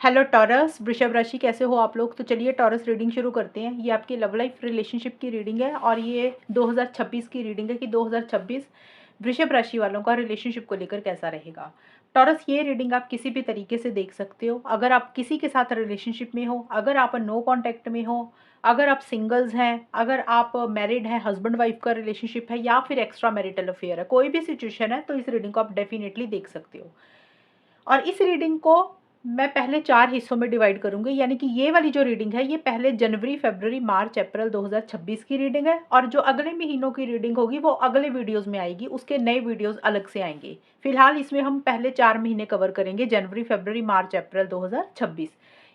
Hello taurus, वृषभ राशि, कैसे हो आप लोग। तो चलिए टॉरस रीडिंग शुरू करते हैं। ये आपकी लव लाइफ रिलेशनशिप की रीडिंग है और ये 2026 की रीडिंग है कि 2026 वृषभ राशि वालों का रिलेशनशिप को लेकर कैसा रहेगा। टॉरस, ये रीडिंग आप किसी भी तरीके से देख सकते हो। अगर आप किसी के साथ रिलेशनशिप में हो, अगर आप नो कॉन्टैक्ट में हो, अगर आप सिंगल्स हैं, अगर आप मैरिड हैं, हस्बैंड वाइफ का रिलेशनशिप है या फिर एक्स्ट्रा मैरिटल अफेयर है, कोई भी सिचुएशन है तो इस रीडिंग को आप डेफिनेटली देख सकते हो। और इस रीडिंग को मैं पहले 4 हिस्सों में डिवाइड करूँगी, यानी कि ये वाली जो रीडिंग है ये पहले जनवरी, फरवरी, मार्च, अप्रैल 2026 की रीडिंग है और जो अगले महीनों की रीडिंग होगी वो अगले वीडियोज़ में आएगी, उसके नए वीडियोज़ अलग से आएंगे। फिलहाल इसमें हम पहले 4 महीने कवर करेंगे, जनवरी, फरवरी, मार्च, अप्रैल 2026।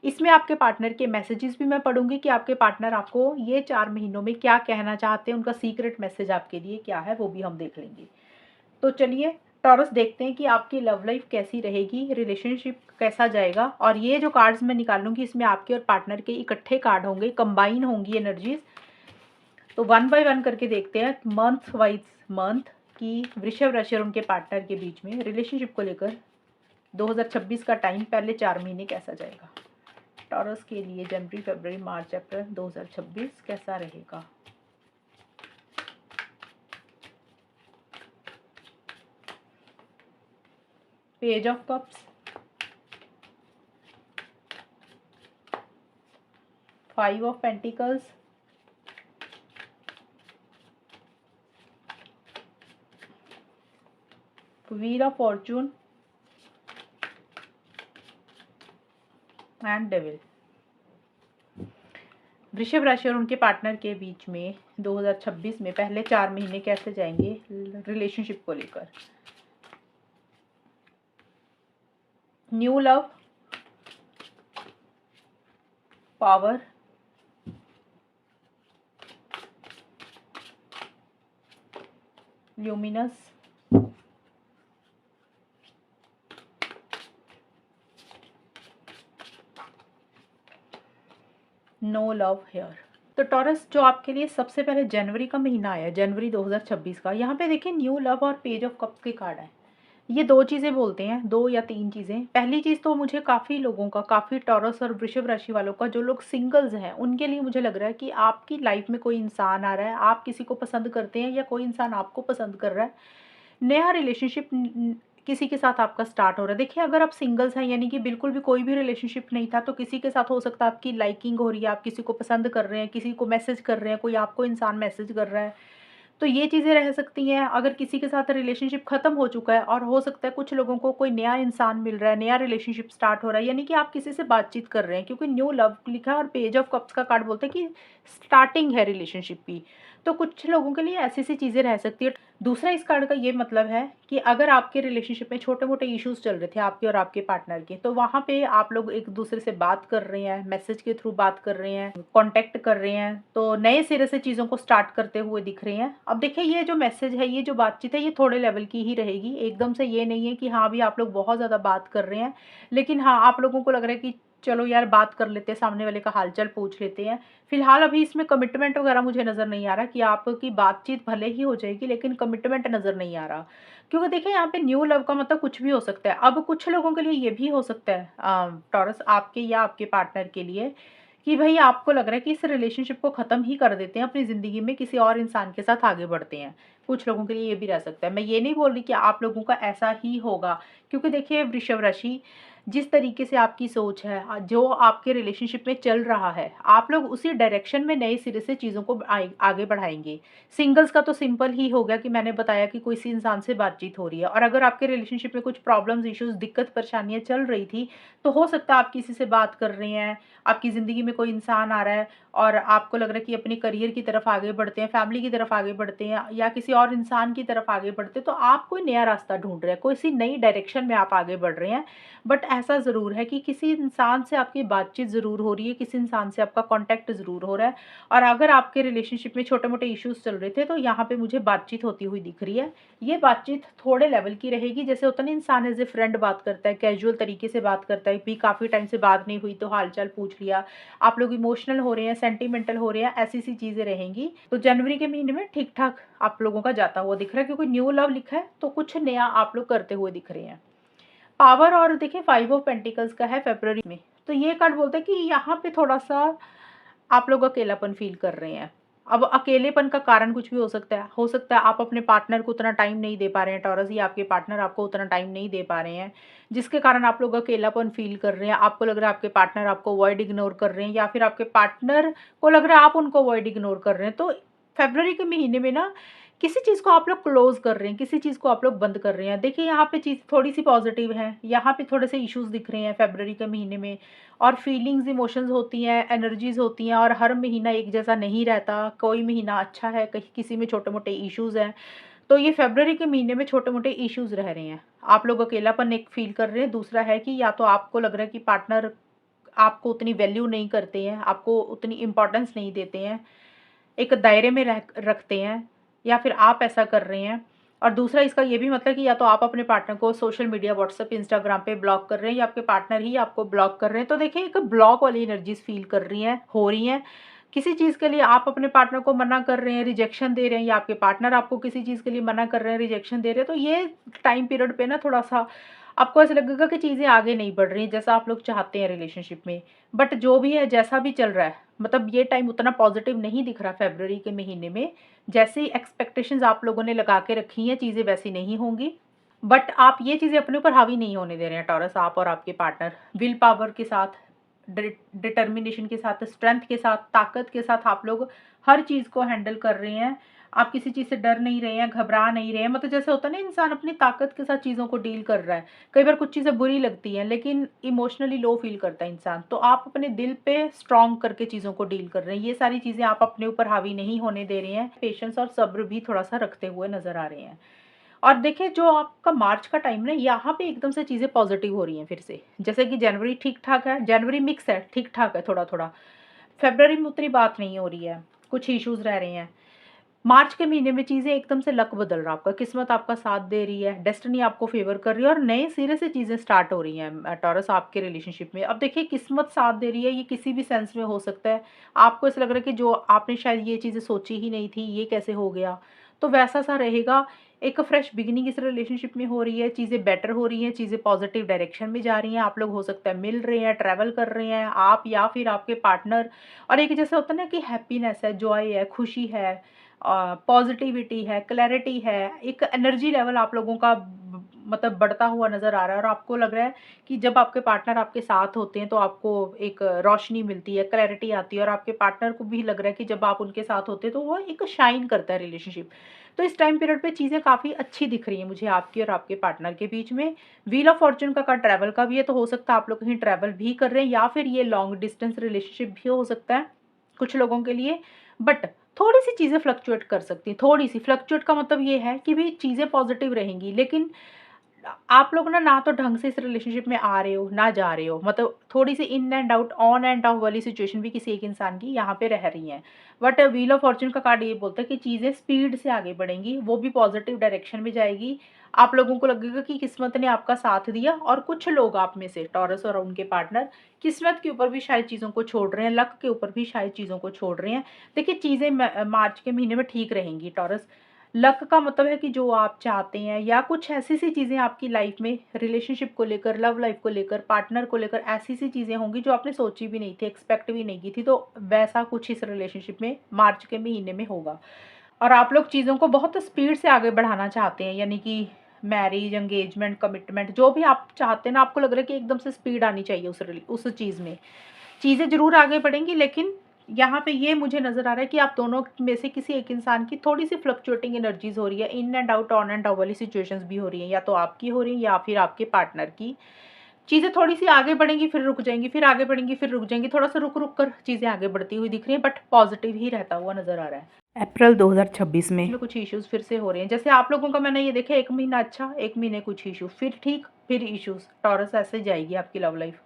इसमें आपके पार्टनर के मैसेजेस भी मैं पढ़ूंगी कि आपके पार्टनर आपको ये 4 महीनों में क्या कहना चाहते हैं, उनका सीक्रेट मैसेज आपके लिए क्या है वो भी हम देख लेंगे। तो चलिए टॉरस, देखते हैं कि आपकी लव लाइफ कैसी रहेगी, रिलेशनशिप कैसा जाएगा। और ये जो कार्ड्स मैं निकालूंगी इसमें आपके और पार्टनर के इकट्ठे कार्ड होंगे, कंबाइन होंगी एनर्जीज। तो वन बाय वन करके देखते हैं मंथ वाइज मंथ की वृषभ राशि और उनके पार्टनर के बीच में रिलेशनशिप को लेकर 2026 का टाइम, पहले 4 महीने कैसा जाएगा टॉरस के लिए। जनवरी, फरवरी, मार्च, अप्रैल 2026 कैसा रहेगा। Page of cups, 5 of pentacles, wheel of Fortune and devil. वृषभ राशि और उनके पार्टनर के बीच में 2026 में पहले 4 महीने कैसे जाएंगे रिलेशनशिप को लेकर। New love, power, luminous, no love here. तो टॉरस, जो आपके लिए सबसे पहले जनवरी का महीना आया, जनवरी 2026 का, यहाँ पे देखिए न्यू लव और पेज ऑफ कप्स के कार्ड है। ये 2 चीज़ें बोलते हैं, 2 या 3 चीज़ें। पहली चीज़ तो मुझे काफ़ी लोगों का, काफ़ी टॉरस और वृषभ राशि वालों का, जो लोग सिंगल्स हैं उनके लिए मुझे लग रहा है कि आपकी लाइफ में कोई इंसान आ रहा है, आप किसी को पसंद करते हैं या कोई इंसान आपको पसंद कर रहा है। नया रिलेशनशिप किसी के साथ आपका स्टार्ट हो रहा है। देखिए अगर आप सिंगल्स हैं, यानी कि बिल्कुल भी कोई भी रिलेशनशिप नहीं था, तो किसी के साथ हो सकता है आपकी लाइकिंग हो रही है, आप किसी को पसंद कर रहे हैं, किसी को मैसेज कर रहे हैं, कोई आपको इंसान मैसेज कर रहा है, तो ये चीज़ें रह सकती हैं। अगर किसी के साथ रिलेशनशिप खत्म हो चुका है और हो सकता है कुछ लोगों को कोई नया इंसान मिल रहा है, नया रिलेशनशिप स्टार्ट हो रहा है, यानी कि आप किसी से बातचीत कर रहे हैं, क्योंकि न्यू लव लिखा है और पेज ऑफ कप्स का कार्ड बोलता है कि स्टार्टिंग है रिलेशनशिप की। तो कुछ लोगों के लिए ऐसी ऐसी चीज़ें रह सकती है। दूसरा इस कार्ड का ये मतलब है कि अगर आपके रिलेशनशिप में छोटे मोटे इश्यूज चल रहे थे आपके और आपके पार्टनर के, तो वहाँ पे आप लोग एक दूसरे से बात कर रहे हैं, मैसेज के थ्रू बात कर रहे हैं, कांटेक्ट कर रहे हैं, तो नए सिरे से चीज़ों को स्टार्ट करते हुए दिख रहे हैं। अब देखिए ये जो मैसेज है, ये जो बातचीत है, ये थोड़े लेवल की ही रहेगी। एकदम से ये नहीं है कि हाँ भी आप लोग बहुत ज़्यादा बात कर रहे हैं, लेकिन हाँ आप लोगों को लग रहा है कि चलो यार बात कर लेते हैं, सामने वाले का हालचाल पूछ लेते हैं। फिलहाल अभी इसमें कमिटमेंट वगैरह मुझे नज़र नहीं आ रहा कि आपकी बातचीत भले ही हो जाएगी, लेकिन कमिटमेंट नज़र नहीं आ रहा। क्योंकि देखिए यहाँ पे न्यू लव का मतलब कुछ भी हो सकता है। अब कुछ लोगों के लिए ये भी हो सकता है टॉरस, आपके या आपके पार्टनर के लिए, कि भाई आपको लग रहा है कि इस रिलेशनशिप को ख़त्म ही कर देते हैं, अपनी ज़िंदगी में किसी और इंसान के साथ आगे बढ़ते हैं। कुछ लोगों के लिए ये भी रह सकता है। मैं ये नहीं बोल रही कि आप लोगों का ऐसा ही होगा, क्योंकि देखिए वृषभ राशि, जिस तरीके से आपकी सोच है, जो आपके रिलेशनशिप में चल रहा है, आप लोग उसी डायरेक्शन में नए सिरे से चीज़ों को आगे बढ़ाएंगे। सिंगल्स का तो सिंपल ही हो गया कि मैंने बताया कि कोई सी इंसान से बातचीत हो रही है, और अगर आपके रिलेशनशिप में कुछ प्रॉब्लम्स, इश्यूज, दिक्कत परेशानियां चल रही थी, तो हो सकता है आप किसी से बात कर रहे हैं, आपकी ज़िंदगी में कोई इंसान आ रहा है और आपको लग रहा है कि अपनी करियर की तरफ आगे बढ़ते हैं, फैमिली की तरफ आगे बढ़ते हैं, या किसी और इंसान की तरफ आगे बढ़ते हैं, तो आप कोई नया रास्ता ढूंढ रहे हैं, कोई सी नई डायरेक्शन में आप आगे बढ़ रहे हैं। बट ऐसा ज़रूर है कि किसी इंसान से आपकी बातचीत ज़रूर हो रही है, किसी इंसान से आपका कांटेक्ट ज़रूर हो रहा है। और अगर आपके रिलेशनशिप में छोटे मोटे इश्यूज चल रहे थे, तो यहाँ पे मुझे बातचीत होती हुई दिख रही है। ये बातचीत थोड़े लेवल की रहेगी, जैसे होता नहीं, इंसान एज ए फ्रेंड बात करता है, कैजुअल तरीके से बात करता है, भी काफ़ी टाइम से बात नहीं हुई तो हालचाल पूछ लिया, आप लोग इमोशनल हो रहे हैं, सेंटिमेंटल हो रहे हैं, ऐसी सी चीज़ें रहेंगी। तो जनवरी के महीने में ठीक ठाक आप लोगों का जाता हुआ दिख रहा है, क्योंकि न्यू लव लिखा है तो कुछ नया आप लोग करते हुए दिख रहे हैं। पावर और देखिए 5 ऑफ पेंटिकल्स का है फरवरी में, तो ये कार्ड बोलता है कि यहाँ पे थोड़ा-सा आप लोग अकेलापन फ़ील कर रहे हैं। अब अकेलेपन का कारण कुछ भी हो सकता है आप अपने पार्टनर को उतना टाइम नहीं दे पा रहे हैं टॉरस, या आपके पार्टनर आपको उतना टाइम नहीं दे पा रहे हैं, जिसके कारण आप लोग अकेलापन फ़ील कर रहे हैं। आपको लग रहा है आपके पार्टनर आपको अवॉइड इग्नोर कर रहे हैं, या फिर आपके पार्टनर को लग रहा है आप उनको अवॉइड इग्नोर कर रहे हैं। तो फ़रवरी के महीने में ना किसी चीज़ को आप लोग क्लोज़ कर रहे हैं, किसी चीज़ को आप लोग बंद कर रहे हैं। देखिए यहाँ पे चीज़ थोड़ी-सी पॉज़िटिव है, यहाँ पे थोड़े से इश्यूज़ दिख रहे हैं फ़रवरी के महीने में, और फीलिंग्स, इमोशंस होती हैं, एनर्जीज़ होती हैं, और हर महीना एक जैसा नहीं रहता। कोई महीना अच्छा है, कहीं किसी में छोटे-मोटे इश्यूज़ हैं। तो ये फ़रवरी के महीने में छोटे-मोटे इश्यूज़ रह रहे हैं। आप लोग अकेलापन एक फ़ील कर रहे हैं, दूसरा है कि या तो आपको लग रहा है कि पार्टनर आपको उतनी वैल्यू नहीं करते हैं, आपको उतनी इम्पोर्टेंस नहीं देते हैं, एक दायरे में रखते हैं, या फिर आप ऐसा कर रहे हैं। और दूसरा इसका ये भी मतलब कि या तो आप अपने पार्टनर को सोशल मीडिया, व्हाट्सएप, इंस्टाग्राम पे ब्लॉक कर रहे हैं, या आपके पार्टनर ही आपको ब्लॉक कर रहे हैं। तो देखिए एक ब्लॉक वाली एनर्जीज़ फ़ील कर रही हैं, हो रही हैं। किसी चीज़ के लिए आप अपने पार्टनर को मना कर रहे हैं, रिजेक्शन दे रहे हैं, या आपके पार्टनर आपको किसी चीज़ के लिए मना कर रहे हैं, रिजेक्शन दे रहे हैं। तो ये टाइम पीरियड पे ना थोड़ा-सा आपको ऐसा लगेगा कि चीज़ें आगे नहीं बढ़ रही हैं जैसा आप लोग चाहते हैं रिलेशनशिप में। बट जो भी है, जैसा भी चल रहा है, मतलब ये टाइम उतना पॉज़िटिव नहीं दिख रहा फ़रवरी के महीने में। जैसी एक्सपेक्टेशंस आप लोगों ने लगा के रखी हैं, चीज़ें वैसी नहीं होंगी। बट आप ये चीज़ें अपने ऊपर हावी नहीं होने दे रहे हैं टॉरस, आप और आपके पार्टनर। विल पावर के साथ, डिटर्मिनेशन के साथ, स्ट्रेंथ के साथ, ताकत के साथ आप लोग हर चीज़ को हैंडल कर रहे हैं। आप किसी चीज़ से डर नहीं रहे हैं, घबरा नहीं रहे हैं। मतलब जैसे होता है ना, इंसान अपनी ताकत के साथ चीज़ों को डील कर रहा है। कई बार कुछ चीज़ें बुरी लगती हैं, लेकिन इमोशनली लो फ़ील करता है इंसान। तो आप अपने दिल पे स्ट्रॉन्ग करके चीज़ों को डील कर रहे हैं। ये सारी चीज़ें आप अपने ऊपर हावी नहीं होने दे रहे हैं। पेशेंस और सब्र भी थोड़ा-सा रखते हुए नज़र आ रहे हैं। और देखिए जो आपका मार्च का टाइम है, यहाँ पे एकदम से चीज़ें पॉज़िटिव हो रही हैं फिर से। जैसे कि जनवरी ठीक-ठाक है, जनवरी मिक्स है, ठीक-ठाक है थोड़ा-थोड़ा। फ़रवरी में उतनी बात नहीं हो रही है, कुछ इश्यूज़ रह रहे हैं। मार्च के महीने में चीज़ें एकदम से लक बदल रहा है आपका, किस्मत आपका साथ दे रही है, डेस्टिनी आपको फ़ेवर कर रही है, और नए सिरे से चीज़ें स्टार्ट हो रही हैं टॉरस आपके रिलेशनशिप में। अब देखिए किस्मत साथ दे रही है, ये किसी भी सेंस में हो सकता है। आपको ऐसा लग रहा है कि जो आपने शायद ये चीज़ें सोची ही नहीं थी, ये कैसे हो गया? तो वैसा-सा रहेगा। एक फ्रेश बिगिनिंग इस रिलेशनशिप में हो रही है, चीज़ें बेटर हो रही हैं, चीज़ें पॉज़िटिव डायरेक्शन में जा रही हैं। आप लोग हो सकता है मिल रहे हैं, ट्रैवल कर रहे हैं, आप या फिर आपके पार्टनर। और एक जैसे होता है ना कि हैप्पीनेस है, जॉय है, खुशी है, पॉज़िटिविटी है, क्लैरिटी है, एक एनर्जी लेवल आप लोगों का मतलब बढ़ता हुआ नज़र आ रहा है। और आपको लग रहा है कि जब आपके पार्टनर आपके साथ होते हैं तो आपको एक रोशनी मिलती है, क्लैरिटी आती है, और आपके पार्टनर को भी लग रहा है कि जब आप उनके साथ होते हैं तो वो एक शाइन करता है रिलेशनशिप। तो इस टाइम पीरियड पे चीज़ें काफ़ी अच्छी दिख रही हैं मुझे आपकी और आपके पार्टनर के बीच में। व्हील ऑफ फॉर्च्यून का कार्ड ट्रैवल का भी है, तो हो सकता है आप लोग कहीं ट्रैवल भी कर रहे हैं, या फिर ये लॉन्ग डिस्टेंस रिलेशनशिप भी हो सकता है कुछ लोगों के लिए। बट थोड़ी-सी चीज़ें फ्लक्चुएट कर सकती हैं, थोड़ी-सी फ्लक्चुएट का मतलब ये है कि भई चीज़ें पॉज़िटिव रहेंगी, लेकिन आप लोग ना तो ढंग से इस रिलेशनशिप में आ रहे हो, ना जा रहे हो। मतलब थोड़ी-सी in and out, on end of वाली सिचुएशन भी किसी एक इंसान की यहाँ पे रह रही हैं। बट व्हील ऑफ फॉर्च्यून का कार्ड ये बोलता है कि चीज़ें स्पीड से आगे बढ़ेंगी, वो भी पॉज़िटिव डायरेक्शन में जाएगी। आप लोगों को लगेगा कि किस्मत ने आपका साथ दिया, और कुछ लोग आप में से टॉरस और उनके पार्टनर किस्मत के ऊपर भी शायद चीज़ों को छोड़ रहे हैं, लक के ऊपर भी शायद चीज़ों को छोड़ रहे हैं। देखिए चीज़ें मार्च के महीने में ठीक रहेंगी टॉरस। लक का मतलब है कि जो आप चाहते हैं, या कुछ ऐसी-सी चीज़ें आपकी लाइफ में रिलेशनशिप को लेकर, लव लाइफ को लेकर, पार्टनर को लेकर ऐसी-सी चीज़ें होंगी जो आपने सोची भी नहीं थी, एक्सपेक्ट भी नहीं की थी। तो वैसा कुछ इस रिलेशनशिप में मार्च के महीने में होगा। और आप लोग चीज़ों को बहुत स्पीड से आगे बढ़ाना चाहते हैं, यानी कि मैरिज, एंगेजमेंट, कमिटमेंट जो भी आप चाहते हैं ना, आपको लग रहा है कि एकदम से स्पीड आनी चाहिए उस चीज़ में। चीज़ें ज़रूर आगे बढ़ेंगी, लेकिन यहाँ पे ये मुझे नज़र आ रहा है कि आप दोनों में से किसी एक इंसान की थोड़ी-सी फ्लक्चुएटिंग एनर्जीज़ हो रही है, in and out, on end of वाली सिचुएशंस भी हो रही हैं, या तो आपकी हो रही हैं या फिर आपके पार्टनर की। चीज़ें थोड़ी-सी आगे बढ़ेंगी, फिर रुक जाएँगी, फिर आगे बढ़ेंगी, फिर रुक जाएँगी। थोड़ा-सा रुक-रुक कर चीज़ें आगे बढ़ती हुई दिख रही हैं, बट पॉज़िटिव ही रहता हुआ नज़र आ रहा है। अप्रैल 2026 में कुछ इश्यूज़ फिर से हो रहे हैं। जैसे आप लोगों का मैंने ये देखा, 1 महीना अच्छा, 1 महीने कुछ इश्यू, फिर ठीक, फिर इश्यूज़। टॉरस ऐसे जाएगी आपकी लव लाइफ़।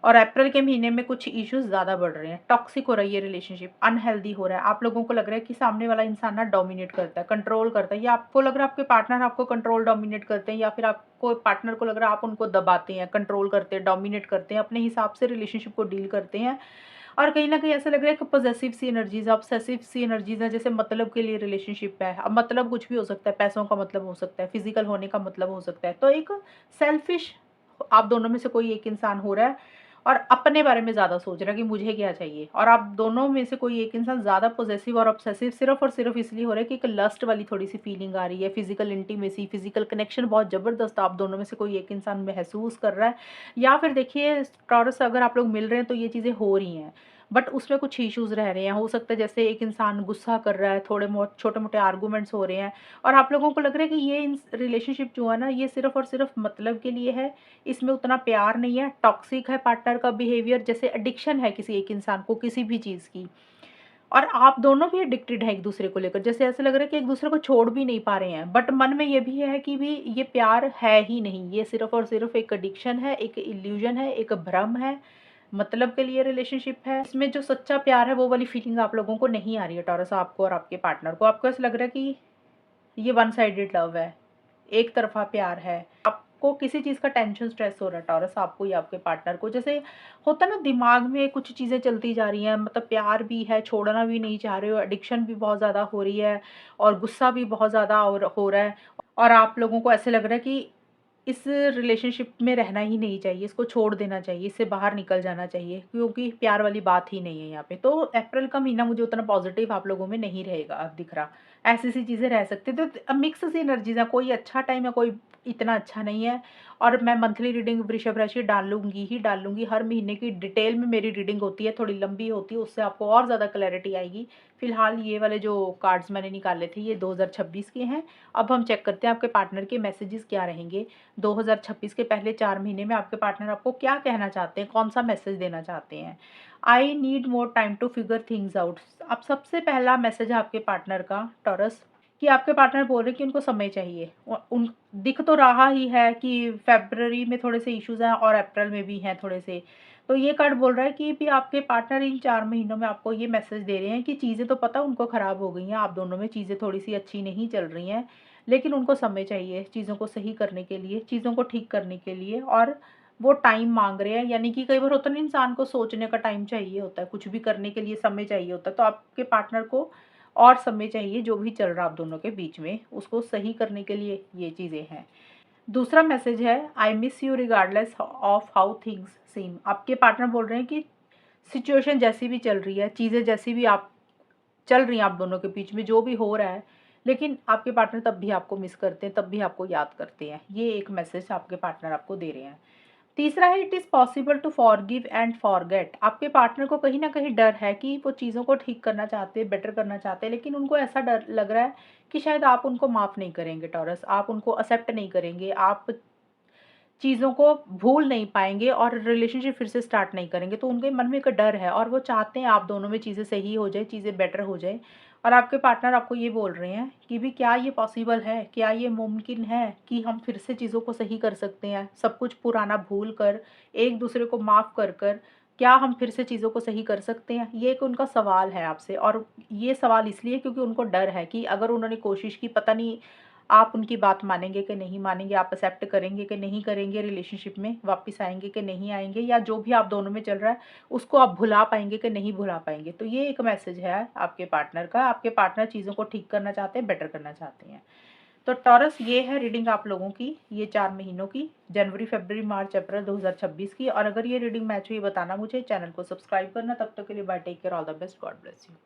और अप्रैल के महीने में कुछ इश्यूज़ ज़्यादा बढ़ रहे हैं, टॉक्सिक हो रही है रिलेशनशिप, अनहेल्दी हो रहा है। आप लोगों को लग रहा है कि सामने वाला इंसान ना डोमिनेट करता है, कंट्रोल करता है, या आपको लग रहा है आपके पार्टनर आपको कंट्रोल डोमिनेट करते हैं, या फिर आपको पार्टनर को लग रहा है आप उनको दबाते हैं, कंट्रोल करते हैं, डोमिनेट करते हैं, अपने हिसाब से रिलेशनशिप को डील करते हैं। और कहीं न कहीं ऐसा लग रहा है कि पॉसेसिव सी एनर्जीज़, ऑब्सेसिव सी एनर्जीज़ हैं, जैसे मतलब के लिए रिलेशनशिप है। अब मतलब कुछ भी हो सकता है, पैसों का मतलब हो सकता है, फिज़िकल होने का मतलब हो सकता है। तो एक सेल्फिश आप दोनों में से कोई एक इंसान हो रहा है, और अपने बारे में ज़्यादा सोच रहा है कि मुझे क्या चाहिए। और आप दोनों में से कोई एक इंसान ज़्यादा पॉसेसिव और ऑब्सेसिव सिर्फ़ और सिर्फ़ इसलिए हो रहा है कि एक लस्ट वाली थोड़ी-सी फीलिंग आ रही है, फिज़िकल इंटीमेसी, फिज़िकल कनेक्शन बहुत ज़बरदस्त आप दोनों में से कोई एक इंसान महसूस कर रहा है। या फिर देखिए टॉरस, अगर आप लोग मिल रहे हैं तो ये चीज़ें हो रही हैं, बट उसमें कुछ इश्यूज़ रह रहे हैं। हो सकता है जैसे एक इंसान गुस्सा कर रहा है, थोड़े बहुत छोटे-मोटे आर्गुमेंट्स हो रहे हैं और आप लोगों को लग रहा है कि ये रिलेशनशिप जो है ना, ये सिर्फ़ और सिर्फ़ मतलब के लिए है, इसमें उतना प्यार नहीं है, टॉक्सिक है पार्टनर का बिहेवियर, जैसे एडिक्शन है किसी एक इंसान को किसी भी चीज़ की। और आप दोनों भी एडिक्टेड हैं एक-दूसरे को लेकर, जैसे ऐसा लग रहा है कि एक-दूसरे को छोड़ भी नहीं पा रहे हैं, बट मन में ये भी है कि भी ये प्यार है ही नहीं, ये सिर्फ़ और सिर्फ़ एक एडिक्शन है, एक इल्यूज़न है, एक भ्रम है, मतलब के लिए रिलेशनशिप है। इसमें जो सच्चा प्यार है वो वाली फीलिंग आप लोगों को नहीं आ रही है टॉरस, आपको और आपके पार्टनर को। आपको ऐसा लग रहा है कि ये वन साइडेड लव है, एक तरफ़ा प्यार है। आपको किसी चीज़ का टेंशन, स्ट्रेस हो रहा है टॉरस, आपको या आपके पार्टनर को। जैसे होता है ना, दिमाग में कुछ चीज़ें चलती जा रही हैं, मतलब प्यार भी है, छोड़ना भी नहीं चाह रहे हो, एडिक्शन भी बहुत ज़्यादा हो रही है और गुस्सा भी बहुत ज़्यादा और हो रहा है। और आप लोगों को ऐसे लग रहा है कि इस रिलेशनशिप में रहना ही नहीं चाहिए, इसको छोड़ देना चाहिए, इससे बाहर निकल जाना चाहिए, क्योंकि प्यार वाली बात ही नहीं है यहाँ पे। तो अप्रैल का महीना मुझे उतना पॉज़िटिव आप लोगों में नहीं रहेगा, अब दिख रहा। ऐसी-ऐसी चीज़ें रह सकती हैं, तो मिक्स सी एनर्जीज़ है, कोई अच्छा टाइम है, कोई इतना अच्छा नहीं है। और मैं मंथली रीडिंग वृषभ राशि डालूँगी ही डालूँगी, हर महीने की डिटेल में मेरी रीडिंग होती है, थोड़ी लंबी होती है, उससे आपको और ज़्यादा क्लैरिटी आएगी। फिलहाल ये वाले जो कार्ड्स मैंने निकाले थे, ये 2026 के हैं। अब हम चेक करते हैं आपके पार्टनर के मैसेजेस क्या रहेंगे। 2026 के पहले 4 महीने में आपके पार्टनर आपको क्या कहना चाहते हैं, कौन-सा मैसेज देना चाहते हैं? I need more time to figure things out. अब सबसे पहला मैसेज है आपके पार्टनर का टॉरस, कि आपके पार्टनर बोल रहे हैं कि उनको समय चाहिए। उन दिख तो रहा ही है कि फ़रवरी में थोड़े से इश्यूज़ हैं और अप्रैल में भी हैं थोड़े से। तो ये कार्ड बोल रहा है कि भी आपके पार्टनर इन 4 महीनों में आपको ये मैसेज दे रहे हैं कि चीज़ें तो पता उनको ख़राब हो गई हैं, आप दोनों में चीज़ें थोड़ी-सी अच्छी नहीं चल रही हैं, लेकिन उनको समय चाहिए चीज़ों को सही करने के लिए, चीज़ों को ठीक करने के लिए, और वो टाइम माँग रहे हैं। यानी कि कई बार होता है ना, इंसान को सोचने का टाइम चाहिए होता है, कुछ भी करने के लिए समय चाहिए होता है, तो आपके पार्टनर को और समय चाहिए, जो भी चल रहा है आप दोनों के बीच में, उसको सही करने के लिए ये चीज़ें हैं। दूसरा मैसेज है, I miss you regardless of how things सीम। आपके पार्टनर बोल रहे हैं कि सिचुएशन जैसी भी चल रही है, चीज़ें जैसी भी आप चल रही हैं आप दोनों के बीच में, जो भी हो रहा है, लेकिन आपके पार्टनर तब भी आपको मिस करते हैं, तब भी आपको याद करते हैं। ये एक मैसेज आपके पार्टनर आपको दे रहे हैं। तीसरा है, it is possible to forgive and forget. आपके पार्टनर को कहीं न कहीं डर है कि वो चीज़ों को ठीक करना चाहते हैं, बेटर करना चाहते हैं, लेकिन उनको ऐसा डर लग रहा है कि शायद आप उनको माफ़ नहीं करेंगे टॉरस, आप उनको एक्सेप्ट नहीं करेंगे, आप चीज़ों को भूल नहीं पाएँगे और रिलेशनशिप फिर से स्टार्ट नहीं करेंगे। तो उनके मन में एक डर है और वो चाहते हैं आप दोनों में चीज़ें सही हो जाए, चीज़ें बेटर हो जाए। और आपके पार्टनर आपको ये बोल रहे हैं कि भी क्या ये पॉसिबल है? क्या ये मुमकिन है कि हम फिर से चीज़ों को सही कर सकते हैं? सब कुछ पुराना भूल कर, एक-दूसरे को माफ़ कर क्या हम फिर से चीज़ों को सही कर सकते हैं? ये एक उनका सवाल है आपसे, और ये सवाल इसलिए क्योंकि उनको डर है कि अगर उन्होंने कोशिश की, पता नहीं आप उनकी बात मानेंगे कि नहीं मानेंगे, आप एक्सेप्ट करेंगे कि नहीं करेंगे, रिलेशनशिप में वापस आएँगे कि नहीं आएँगे, या जो भी आप दोनों में चल रहा है, उसको आप भुला पाएँगे कि नहीं भुला पाएँगे। तो ये एक मैसेज है आपके पार्टनर का, आपके पार्टनर चीज़ों को ठीक करना चाहते हैं, बेटर करना चाहते हैं। तो टॉरस, ये है रीडिंग आप लोगों की, ये 4 महीनों की, जनवरी, फ़रवरी, मार्च, अप्रैल 2026 की। और अगर ये रीडिंग मैच हुई बताना मुझे, चैनल को सब्सक्राइब करना। तब तक के लिए bye, take care, all the best, God bless you.